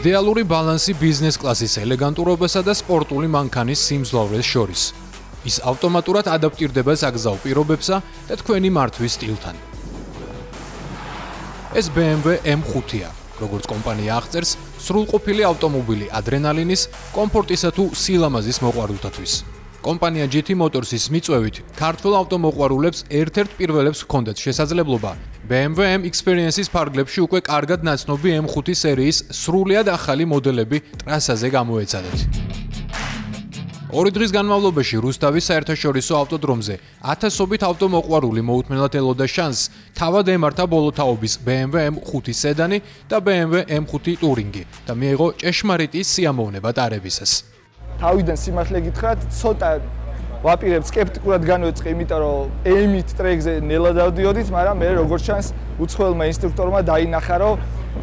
იდეალური ბალანსი ბიზნეს კლასის ელეგანტურობასა და სპორტული მანქანის სიმძლავრეს შორის. ის ავტომატურად ადაპტირდება საგზაო პირობებსა და თქვენი მართვის სტილთან. ეს BMW M5-ია, როგორც კომპანია აღწერს, სრულყოფილი ავტომობილი ადრენალინის, კომფორტისა თუ სილამაზის მოყვარულთათვის. კომპანია GT Motors-ის მიწვევით, ქართველ ავტომოყვარულებს ერთ-ერთ პირველებს ჰქონდათ შესაძლებლობა BMW M Experience-ის ფარგლებში უკვე კარგად ნაცნობი M5 სერიის სრულიად ახალი მოდელები ტრასაზე გამოეცადეთ. 2 დღის განმავლობაში რუსთავის საერთაშორისო ავტოდრომზე ათასობით ავტომოყვარული მოუთმენლად ელოდა შანსს თავად ემართა ბოლოთაობის BMW M5 სედანი და BMW M5 ტურინგი და მიიღო ჭეშმარიტი სიამოვნება ტარებისას. თავიდან სიმართლე გითხრათ, ცოტა ვაპირებ სკეპტიკურად განვეწყე, იმიტომ რომ M-ით ტრეკზე ნელა დავდიოდით, მაგრამ მე როგორც ჩანს, უცხოელმა ინსტრუქტორმა დაინახა, რომ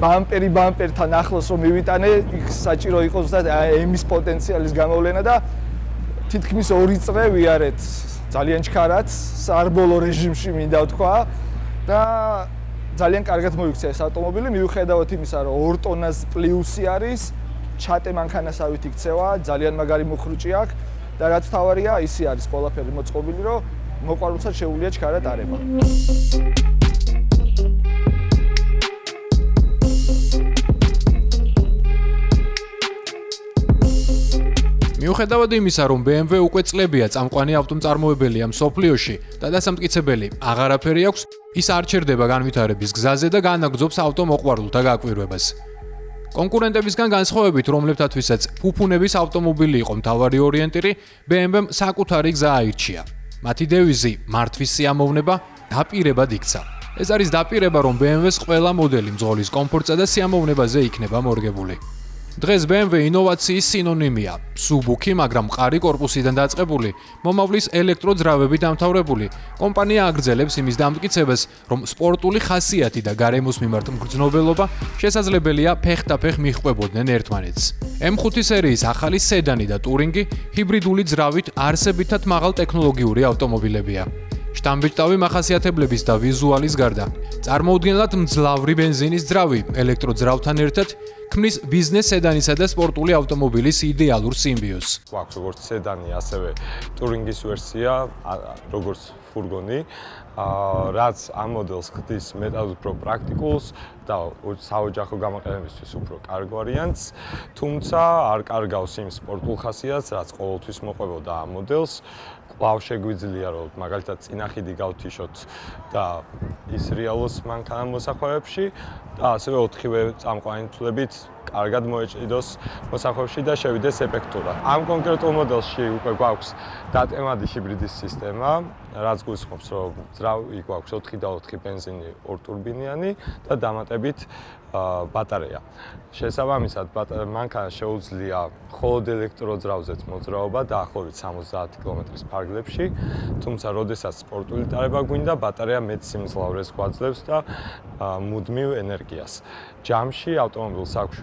ბამპერთან ახლოს რომ მივიტანე, იქ საჭირო იყოს და M-ის პოტენციალის გამოვლენა და თითქმის 2 წრე ვიარეთ ძალიან ჩქარად, სარბოლო რეჟიმში მინდა ვთქვა და ძალიან კარგად მოიქცა ეს ავტომობილი, მიუხედავად იმისა, რომ 2 ტონას პლუსი არის, ჩატე მანქანასავით იქცევა, ძალიან მაგარი მუხრუჭი აქვს და რაც თავარია, ისი არის ყველაფერი მოწყობილი, რომ მოყვარულსაც შეუძლია ჩქარად არევა. მიუხედავად იმისა, რომ BMW უკვე წლებია წამყვანი ავტომწარმოებელია მსოფლიოში და დასამტკიცებელი აღარაფერი აქვს, ის არ ჩერდება განვითარების გზაზე და განაგრძობს ავტომოყვარულთა გაკვირვებას. კონკურენტებისგან განსხვავებით, რომლებთათვისაც ფუფუნების ავტომობილი იყო მთავარი ორიენტირი, BMW-მ საკუთარი გზა აირჩია. მათი დევიზი მართვის სიამოვნება დაპირებად იქცა. ეს არის დაპირება, რომ BMW-ს ყველა მოდელი მძღოლის კომფორტსა და სიამოვნებაზე იქნება მორგებული. დღეს BMW ინოვაციის სინონიმია, მსუბუქი, მაგრამ მყარი კორპუსიდან დაწყებული, მომავლის ელექტროძრავებით დამთავრებული. კომპანია აგრძელებს იმის დამტკიცებას, რომ სპორტული ხასიათი და გარემოს მიმართ მგრძნობელობა შესაძლებელია ფეხთაფეხ მიჰყვებოდნენ ერთმანეთს. M5 სერიის ახალი სედანი და ტურინგი ჰიბრიდული ძრავით არსებითად მაღალ ტექნოლოგიური ავტომობილებია. შტამბიჭდავი მახასიათებლების და ვიზუალის გარდა, წარმოუდგენლად მძლავრი ბენზინის ძრავი ელექტროძრავთან ერთად ქმნის ბიზნეს სედანისა და სპორტული ავტომობილის იდეალურ სიმბიოზს. გვაქვს როგორც სედანი, ასევე ტურინგის ვერსია, როგორც ფურგონი, რაც ამ მოდელს ხდის მეტად უფრო პრაქტიკულს და საოჯახო გამოყენებისთვის უფრო კარგ ვარიანტს, თუმცა არ კარგავს იმ სპორტულ ხასიათს, რაც ყოველთვის მოყვებოდა ამ მოდელს. კვლავ შეგვიძლია, რომ მაგალითად წინახიდი გავთიშოთ და ის რეალოს მანქანა მოსახვეებში და ასევე 4-ვე წამყვანი თვლებით კარგად მოეჭიდოს მოსახვეებში და შევიდეს ეფექტურად. ამ კონკრეტულ მოდელში უკვე გვაქვს დატემადი ჰიბრიდის სისტემა, რაც გულისხმობს, რომ ძრავი გვაქვს 4 და 4 ბენზინი 2 ტურბინიანი და დამატებით ბატარეა. შესაბამისად, მანქანას შეუძლია მხოლოდ ელექტროძრავზეც მოძრაობა დაახლოებით 70 კმ-ის ფარგლებში, თუმცა როდესაც სპორტული ტარება გვინდა, ბატარეა მეტ სიმძლავრეს გვაძლევს და მუდმივ ენერგიას. ჯამში ავტომობილს აქვს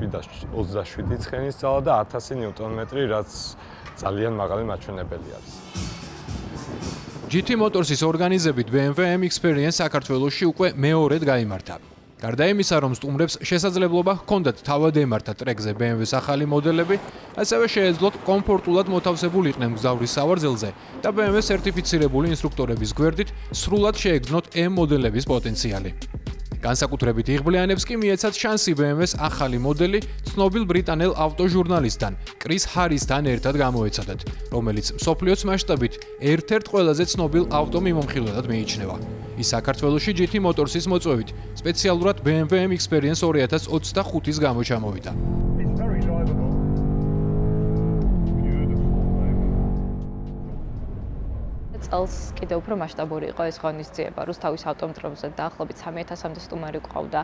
27 ცხენის ძალა და 1000 ნიუტონმეტრი, რაც ძალიან მაღალი მაჩვენებელი არის. GT Motors-ის ორგანიზებით BMW M Experience საქართველოში უკვე მეორედ გაიმართა. გარდა იმისა, რომ სტუმრებს შესაძლებლობა ჰქონდათ თავად ემართა ტრეკზე BMW-ს ახალი მოდელები, ასევე შეეძლოთ კომფორტულად მოთავსებულიყვნენ მგზავრის სავარძელზე და BMW სერტიფიცირებული ინსტრუქტორების გვერდით სრულად შეეგრძნოთ M მოდელების პოტენციალი. განსაკუთრებით იღბლიანებს კი მიეცათ შანსი BMW-ს ახალი მოდელი ცნობილ ბრიტანელ ავტოჟურნალისტთან კრის ჰარისთან ერთად გამოეცადათ, რომელიც მსოფლიოს მასშტაბით ერთ-ერთ ყველაზე ცნობილ ავტომიმომხილველად მიიჩნევა. ის საქართველოში GT Motors-ის მოწვევით სპეციალურად BMW M Experience 2025-ის გამო ჩამოვიდა. წელს კიდევ უფრო მასშტაბური იყო ეს ღონისძიება. რუსთავის ავტომტრომზე დაახლოებით 3000-მდე სტუმარი ყავდა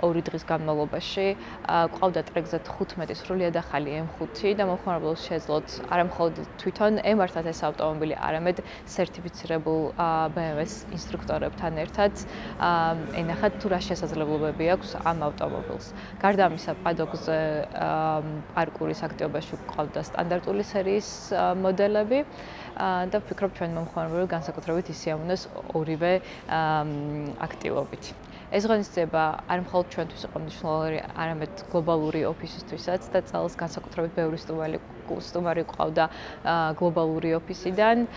2 დღის განმავლობაში. ყავდა ტრეკზე 15 სრულიად ახალი M5 და მოხმარებელს შეეძლოთ არა მხოლოდ თვითონ ემართათ ეს ავტომობილი, არამედ სერტიფიცირებულ BMW-ს ინსტრუქტორებთან ერთად ენახათ თუ რა შესაძლებლობები აქვს ამ ავტომობილს. გარდა ამისა, პადოქზე პარკურის აქტივობაში ყავდა სტანდარტული სერიის მოდელები და ვფიქრობ ჩვენ მომხმარებლები განსაკუთრებით ისიამოვნეს ორივე აქტივობით. ეს ღონისძიება არ მხოლოდ ჩვენთვის იყო მნიშვნელოვანი, არამედ გლობალური ოფისისთვისაც და წელს განსაკუთრებით ბევრი სტუმარი ყავდა გლობალური ოფისიდან,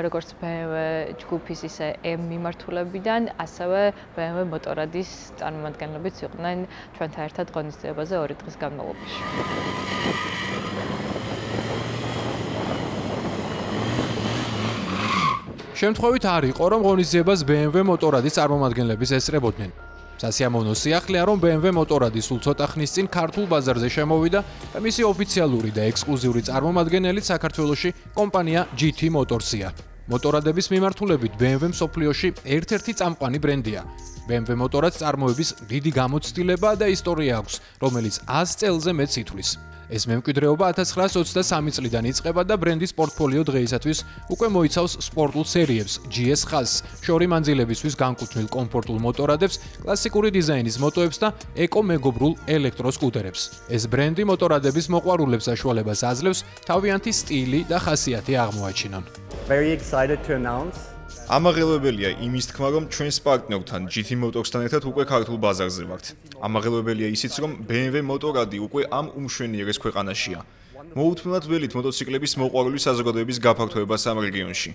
როგორც BMW ჯგუფის ისე M მიმართულებიდან, ასევე BMW მოტორადის წარმომადგენლებიც იყვნენ ჩვენთან ერთად ღონისძიებაზე 2 დღის განმავლობაში. შემთხვევით არ იყო, რომ ღონისძიებას BMW მოტორადის წარმომადგენლების ესწრებოდნენ. სასიამოვნო სიახლეა, რომ BMW მოტორადი სულ ცოტა ხნის წინ ქართულ ბაზარზე შემოვიდა და მისი ოფიციალური და ექსკლუზიური წარმომადგენელი საქართველოში კომპანია GT Motors-ია. მოტორადების მიმართულებით BMW მსოფლიოში ერთ-ერთი წამყვანი ბრენდია. BMW მოტორადს წარმოების დიდი გამოცდილება და ისტორია აქვს, რომელიც 100 წელზე მეტს ითვლის. ეს მემკვიდრეობა 1923 წლიდან იწყება და ბრენდის პორტფოლიო დღეისათვის უკვე მოიცავს სპორტულ სერიებს, GS ხაზს, შორი მანძილებისთვის განკუთვნილ კომფორტულ მოტორადებს, კლასიკური დიზაინის მოტოებს და ეკომეგობრულ ელექტროსკუტერებს. ეს ბრენდი მოტორადების მოყვარულებს საშუალებას აძლევს თავიანთი სტილი და ხასიათი აღმოაჩინონ. Very excited to announce ამაღელვებელია იმის თქმა, რომ ჩვენს პარტნიორთან GT Motors-თან ერთად უკვე ქართულ ბაზარზე ვართ. ამაღელვებელია ისიც, რომ BMW მოტორადი უკვე ამ უმშვენიერეს ქვეყანაშია. მოუთმნელად ველით მოტოციკლების მოყვარული საზოგადოების გაფართოებას ამ რეგიონში.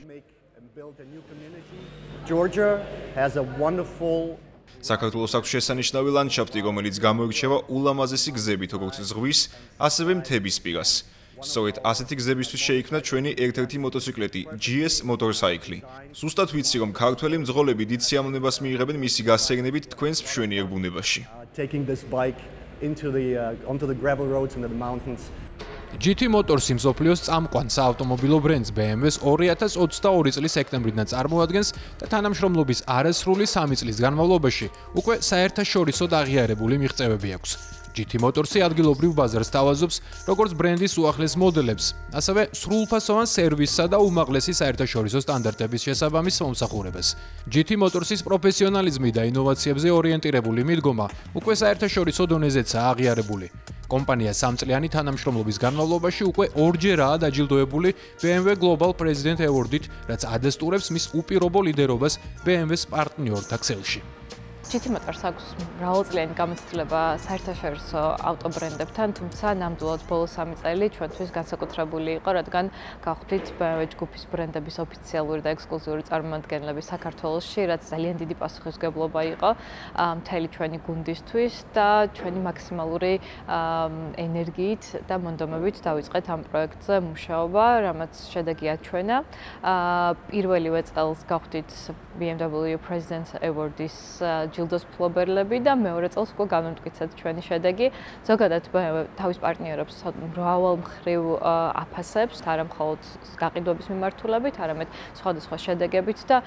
Georgia has a wonderful საქართველოს აქვს შესანიშნავი ლანდშაფტი, რომელიც გამოირჩევა ულამაზესი გზებით, როგორც ზღვის, ასევე მთების პირას. სწორედ ასეთი გზებისთვის შეიქმნა ჩვენი ერთ-ერთი მოტოციკლეტი GS Motorcycle. ზუსტად ვიცი, რომ ქართველი მძღოლები დიდ სიამოვნებას მიიღებენ მისი გასცენებით თქვენს მშვენიერ ბუნებაში. taking this bike onto the gravel roads and the mountains. GT Motors-ი მსოფლიოს წამყვან საავტომობილო ბრენდს BMW-ს 2022 წლის სექტემბრიდან წარმოადგენს და თანამშრომლობის არასრული 3 წლის განმავლობაში უკვე საერთაშორისოდ აღიარებული მიღწევები აქვს. GT Motors-ი ადგილობრივ ბაზარს თავაზობს როგორც ბრენდის უახლეს მოდელებს, ასევე სრულფასოვან სერვისსა და უმაღლესი საერთაშორისო სტანდარტების შესაბამის მომსახურებას. GT Motors-ის პროფესიონალიზმი და ინოვაციებზე ორიენტირებული მიდგომა უკვე საერთაშორისო დონეზეცაა აღიარებული. კომპანია 3 წლიანი თანამშრომლობის განმავლობაში უკვე 2ჯერაა დაჯილდოებული BMW Global President Award-ით, რაც ადასტურებს მის უპირობო ლიდერობას BMW-ს პარტნიორთა ქსელში. GT Motors აქვს მრავალწლიანი გამოცდილება საერთაშორისო ავტობრენდებთან, თუმცა ნამდვილად ბოლო 3 წელი ჩვენთვის განსაკუთრებული იყო, რადგან გავხდით BMW ჯგუფის ბრენდების ოფიციალური და ექსკლუზიური წარმომადგენლები საქართველოში, რაც ძალიან დიდი პასუხისმგებლობა იყო მთელი ჩვენი გუნდისთვის და ჩვენი მაქსიმალური ენერგიით და მონდომებით დავიწყეთ ამ პროექტზე მუშაობა, რამაც შედეგი აჩვენა. პირველივე წელს გავხდით BMW President Award-ის ჯილდოს მფლობელები და მეორე წელს უკვე გამომტკიცეთ ჩვენი შედეგი. ზოგადად თავის პარტნიორებს მრავალ მხრივ აფასებს, არა მხოლოდ გაყიდვების მიმართულებით, არამედ სხვადასხვა შედეგებით და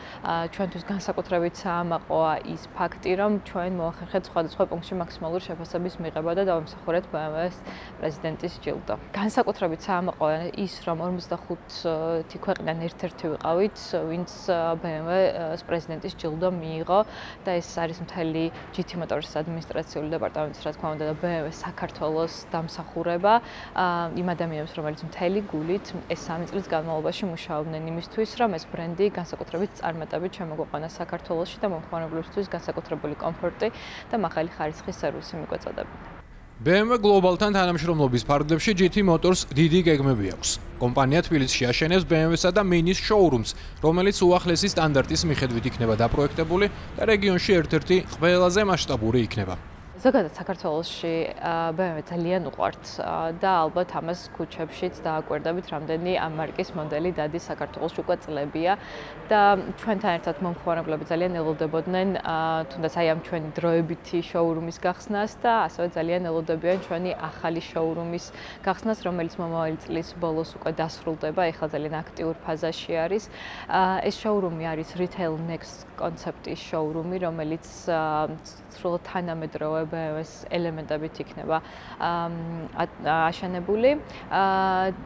ჩვენთვის განსაკუთრებით საამაყოა ის ფაქტი, რომ ჩვენ მოახერხეთ სხვადასხვა პუნქტში მაქსიმალური შეფასების მიღება და დავამსახურეთ BMW-ს პრეზიდენტის ჯილდო. განსაკუთრებით საამაყოა ის, რომ 45 ქვეყნიდან ერთ-ერთი ვიყავით, ვინც BMW-ს პრეზიდენტის ჯილდო მიიღო და ეს არის მთელი GT Motors-ის ადმინისტრაციული დეპარტამენტის, რა თქმა უნდა, და BMW საქართველოს დამსახურება იმ ადამიანებს, რომელიც მთელი გულით ეს 3 წლის განმავლობაში მუშაობდნენ იმისთვის, რომ ეს ბრენდი განსაკუთრებით წარმატებით შემოგვიყვანა საქართველოში და მომხმარებლებისთვის განსაკუთრებული კომფორტი და მაღალი ხარისხის სერვისი მიგვეწოდებინა. BMW Global-თან თანამშრომლობის ფარგლებში GT Motors დიდი გეგმები აქვს. კომპანია თბილისში აშენებს BMW-სა და Mini-ს შოურუმს, რომელიც უახლესი სტანდარტის მიხედვით იქნება დაპროექტებული და რეგიონში ერთ-ერთი ყველაზე მასშტაბური იქნება. ზოგადად საქართველოში BMW ძალიან უყვართ და ალბათ ამას ქუჩებშიც დააკვირდებით, რამდენი ამ მარკის მოდელი დადის საქართველოში უკვე წლებია და ჩვენთან ერთად მომხმარებლები ძალიან ელოდებოდნენ თუნდაც აი ამ ჩვენი დროებითი შოურუმის გახსნას და ასევე ძალიან ელოდებიან ჩვენი ახალი შოურუმის გახსნას, რომელიც მომავალი წლის ბოლოს უკვე დასრულდება, ეხლა ძალიან აქტიურ ფაზაში არის. ეს შოურუმი არის Retail Next კონცეპტის შოურუმი, რომელიც სრულად თანამედროვე BMW-ს ელემენტებით იქნება აშენებული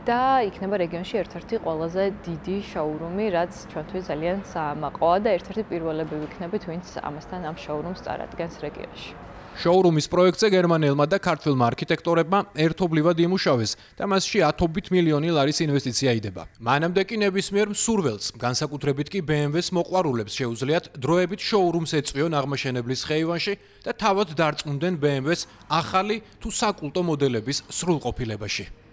და იქნება რეგიონში ერთ-ერთი ყველაზე დიდი შოურუმი, რაც ჩვენთვის ძალიან საამაყოა და ერთ-ერთი პირველები ვიქნებით, ვინც ამასთან ამ შოურუმს წარადგენს რეგიონში. შოურუმის პროექტზე გერმანელმა და ქართველმა არქიტექტორებმა ერთობლივად იმუშავეს და მასში 10 მილიონი ლარის ინვესტიცია იდება. მანამდე კი ნებისმიერ მსურველს, განსაკუთრებით კი BMW-ს მოყვარულებს შეუძლიათ დროებით შოურუმს ეწვიონ აღმაშენებლის ხეივანში და თავად დარწმუნდნენ BMW-ს ახალი თუ საკულტო მოდელების სრულყოფილებაში.